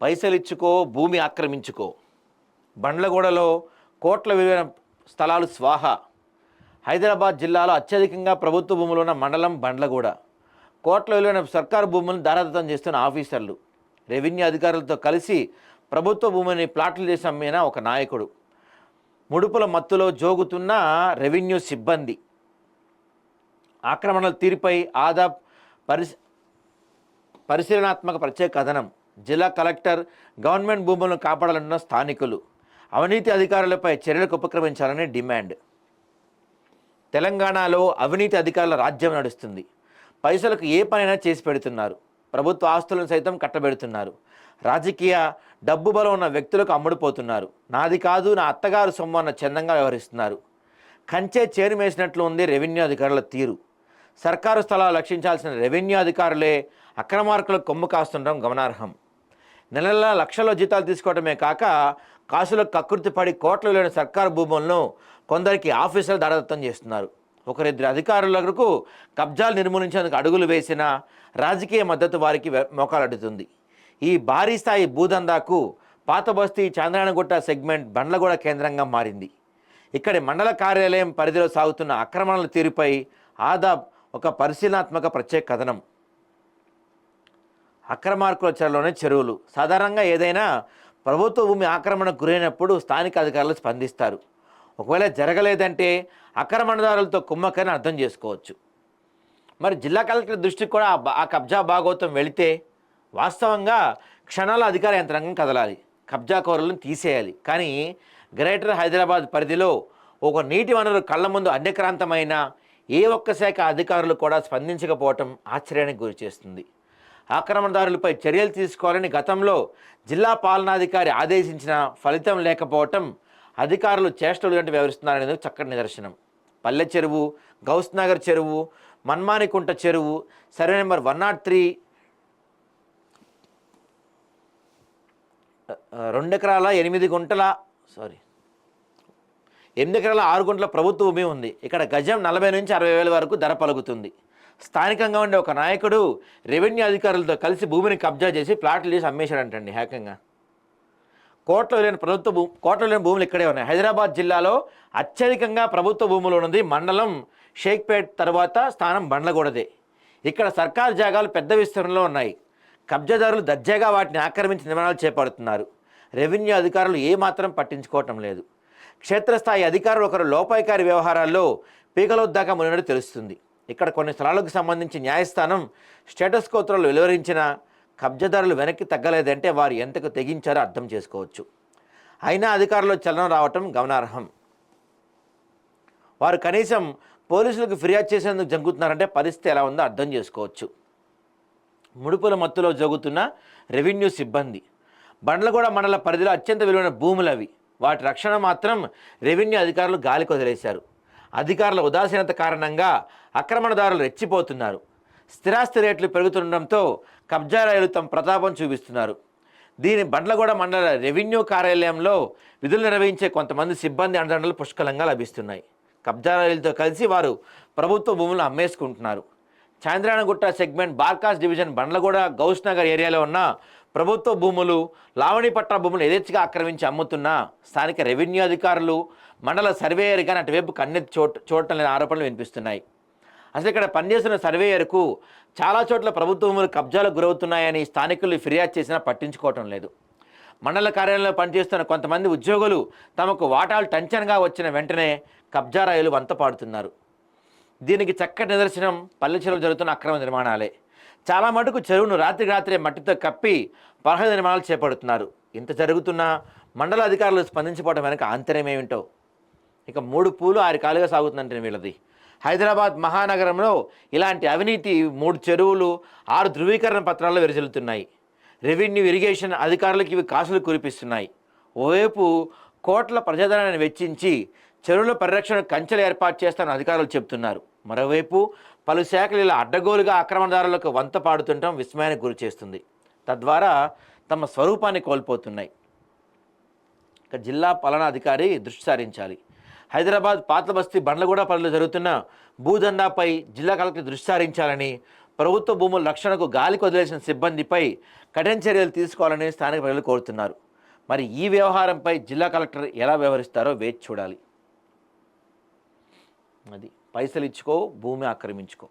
పైసలిచ్చుకో భూమి ఆక్రమించుకో. బండ్లగూడలో కోట్ల విలువైన స్థలాలు స్వాహ. హైదరాబాద్ జిల్లాలో అత్యధికంగా ప్రభుత్వ భూములు ఉన్న మండలం బండ్లగూడ. కోట్ల విలువైన సర్కారు భూములను దారాదత్తం చేస్తున్న ఆఫీసర్లు, రెవెన్యూ అధికారులతో కలిసి ప్రభుత్వ భూమిని ప్లాట్లు చేసి అమ్మిన ఒక నాయకుడు, ముడుపుల మత్తులో జోగుతున్న రెవెన్యూ సిబ్బంది. ఆక్రమణల తీరుపై ఆదాబ్ పరిశీలనాత్మక ప్రత్యేక కథనం. జిల్లా కలెక్టర్ గవర్నమెంట్ భూములను కాపాడాలన్న స్థానికులు. అవినీతి అధికారులపై చర్యలకు ఉపక్రమించాలని డిమాండ్. తెలంగాణలో అవినీతి అధికారుల రాజ్యం నడుస్తుంది. పైసలకు ఏ పనైనా చేసి పెడుతున్నారు. ప్రభుత్వ ఆస్తులను సైతం కట్టబెడుతున్నారు. రాజకీయ డబ్బు బలం ఉన్న వ్యక్తులకు అమ్ముడుపోతున్నారు. నాది కాదు నా అత్తగారు సొమ్ము అన్న చందంగా వ్యవహరిస్తున్నారు. కంచే చేరు మేసినట్లు ఉంది రెవెన్యూ అధికారుల తీరు. సర్కారు స్థలాలు రక్షించాల్సిన రెవెన్యూ అధికారులే అక్రమార్కులకు కొమ్ము కాస్తుండడం గమనార్హం. నెల నెలా లక్షల్లో జీతాలు తీసుకోవడమే కాక కాసులకు కకృతి పడి కోట్ల విలువైన సర్కారు భూములను కొందరికి ఆఫీసర్లు దారాదత్తం చేస్తున్నారు. ఒకరిద్దరు అధికారులకు కబ్జాలు నిర్మూలించేందుకు అడుగులు వేసిన రాజకీయ మద్దతు వారికి మోకాలడ్డుతుంది. ఈ భారీ స్థాయి భూదందాకు పాత బస్తీ చాంద్రాయణగుట్ట సెగ్మెంట్ బండ్లగూడ కేంద్రంగా మారింది. ఇక్కడి మండల కార్యాలయం పరిధిలో సాగుతున్న ఆక్రమణల తీరుపై ఆదాబ్ ఒక పరిశీలనాత్మక ప్రత్యేక కథనం. అక్రమార్కుల చెరలోనే చెరువులు. సాధారణంగా ఏదైనా ప్రభుత్వ భూమి ఆక్రమణకు గురైనప్పుడు స్థానిక అధికారులు స్పందిస్తారు. ఒకవేళ జరగలేదంటే ఆక్రమణదారులతో కుమ్మక్కని అర్థం చేసుకోవచ్చు. మరి జిల్లా కలెక్టర్ దృష్టికి కూడా ఆ కబ్జా భాగోతం వెళితే వాస్తవంగా క్షణాల అధికార యంత్రాంగం కదలాలి, కబ్జాకోరులను తీసేయాలి. కానీ గ్రేటర్ హైదరాబాద్ పరిధిలో ఒక నీటి వనరు కళ్ళ ముందు అన్యక్రాంతమైన ఏ ఒక్క శాఖ అధికారులు కూడా స్పందించకపోవటం ఆశ్చర్యానికి గురి చేస్తుంది. ఆక్రమణదారులపై చర్యలు తీసుకోవాలని గతంలో జిల్లా పాలనాధికారి ఆదేశించిన ఫలితం లేకపోవటం అధికారులు చేష్టలు గంట వ్యవహరిస్తున్నారనేది చక్కటి నిదర్శనం. పల్లె చెరువు, గౌస్ నగర్ చెరువు, మన్మానికుంట చెరువు, సర్వే నెంబర్ 103 8 ఎకరాల 6 గుంటల ప్రభుత్వ భూమి ఉంది. ఇక్కడ గజం 40 నుంచి 60 వేల వరకు ధర పలుకుతుంది. స్థానికంగా ఉండే ఒక నాయకుడు రెవెన్యూ అధికారులతో కలిసి భూమిని కబ్జా చేసి ప్లాట్లు చేసి అమ్మేశాడంటండి ఏకంగా. కోట్ల విలువైన భూములు ఇక్కడే ఉన్నాయి. హైదరాబాద్ జిల్లాలో అత్యధికంగా ప్రభుత్వ భూములు ఉన్నది మండలం షేక్పేట్, తర్వాత స్థానం బండ్లగూడదే. ఇక్కడ సర్కారు జాగాలు పెద్ద విస్తీర్ణంలో ఉన్నాయి. కబ్జాదారులు దర్జాగా వాటిని ఆక్రమించి నిర్మాణాలు చేపడుతున్నారు. రెవెన్యూ అధికారులు ఏమాత్రం పట్టించుకోవటం లేదు. క్షేత్రస్థాయి అధికారులు ఒకరు లోపాయికారి వ్యవహారాల్లో పీకలొద్దాకా మునినట్టు తెలుస్తుంది. ఇక్కడ కొన్ని స్థలాలకు సంబంధించి న్యాయస్థానం స్టేటస్ కో ఉత్తర్వులు వెలువరించిన కబ్జాదారులు వెనక్కి తగ్గలేదంటే వారు ఎంతకు తెగించారో అర్థం చేసుకోవచ్చు. అయినా అధికారులు చలనం రావటం గమనార్హం. వారు కనీసం పోలీసులకు ఫిర్యాదు చేసేందుకు జంకుతున్నారంటే పరిస్థితి ఎలా ఉందో అర్థం చేసుకోవచ్చు. ముడుపుల మత్తులో జోగుతున్న రెవెన్యూ సిబ్బంది. బండ్లగూడ మండల పరిధిలో అత్యంత విలువైన భూములు అవి. వాటి రక్షణ మాత్రం రెవెన్యూ అధికారులు గాలికి వదిలేశారు. అధికారుల ఉదాసీనత కారణంగా ఆక్రమణదారులు రెచ్చిపోతున్నారు. స్థిరాస్తి రేట్లు పెరుగుతుండటంతో కబ్జారాయులు తమ ప్రతాపం చూపిస్తున్నారు. దీని బండ్లగూడ మండల రెవెన్యూ కార్యాలయంలో విధులు నిర్వహించే కొంతమంది సిబ్బంది అండదండలు పుష్కలంగా లభిస్తున్నాయి. కబ్జారాయులతో కలిసి వారు ప్రభుత్వ భూములను అమ్మేసుకుంటున్నారు. చాంద్రాయణగుట్ట సెగ్మెంట్ బార్కాస్ డివిజన్ బండ్లగూడ గౌస్ నగర్ ఏరియాలో ఉన్న ప్రభుత్వ భూములు, లావణిపట్ట భూములు యథేచ్ఛగా ఆక్రమించి అమ్ముతున్న స్థానిక రెవెన్యూ అధికారులు, మండల సర్వేయర్ కానీ అటువైపు కన్నెత్తి చూడటం లేని ఆరోపణలు వినిపిస్తున్నాయి. అసలు ఇక్కడ పనిచేస్తున్న సర్వేయర్కు చాలా చోట్ల ప్రభుత్వ భూములు కబ్జాలకు గురవుతున్నాయని స్థానికులు ఫిర్యాదు చేసినా పట్టించుకోవటం లేదు. మండల కార్యాలయంలో పనిచేస్తున్న కొంతమంది ఉద్యోగులు తమకు వాటాలు టెన్షన్గా వచ్చిన వెంటనే కబ్జారాయులు వంత పాడుతున్నారు. దీనికి చక్కటి నిదర్శనం పల్లె చెరువులు జరుగుతున్న అక్రమ నిర్మాణాలే. చాలా మటుకు చెరువును రాత్రే మట్టితో కప్పి పరహద నిర్మాణాలు చేపడుతున్నారు. ఇంత జరుగుతున్నా మండల అధికారులు స్పందించిపోవడం వెనక ఆంతర్యం ఏమిటో. ఇక 3 పూలు 6 కాలుగా సాగుతుందంటే వీళ్ళది. హైదరాబాద్ మహానగరంలో ఇలాంటి అవినీతి 3 చెరువులు 6 ధృవీకరణ పత్రాల్లో వెరజల్లుతున్నాయి. రెవెన్యూ ఇరిగేషన్ అధికారులకు ఇవి కాసులు కురిపిస్తున్నాయి. ఓవైపు కోట్ల ప్రజాధనాన్ని వెచ్చించి చెరువుల పరిరక్షణ కంచెలు ఏర్పాటు చేస్తామని అధికారులు చెబుతున్నారు. మరోవైపు పలు శాఖలు ఇలా అడ్డగోలుగా ఆక్రమణదారులకు వంత పాడుతుండటం విస్మయానికి గురి చేస్తుంది. తద్వారా తమ స్వరూపాన్ని కోల్పోతున్నాయి. ఇక జిల్లా పాలనా అధికారి దృష్టి సారించాలి. హైదరాబాద్ పాత బస్తీ బండ్లగూడ పరిధిలో జరుగుతున్న భూదందాపై జిల్లా కలెక్టర్ దృష్టి సారించాలని ప్రభుత్వ భూముల రక్షణకు గాలికి వదిలేసిన సిబ్బందిపై కఠిన చర్యలు తీసుకోవాలని స్థానిక ప్రజలు కోరుతున్నారు. మరి ఈ వ్యవహారంపై జిల్లా కలెక్టర్ ఎలా వ్యవహరిస్తారో వేచి చూడాలి. అది పైసలు ఇచ్చుకో, భూమి ఆక్రమించుకో.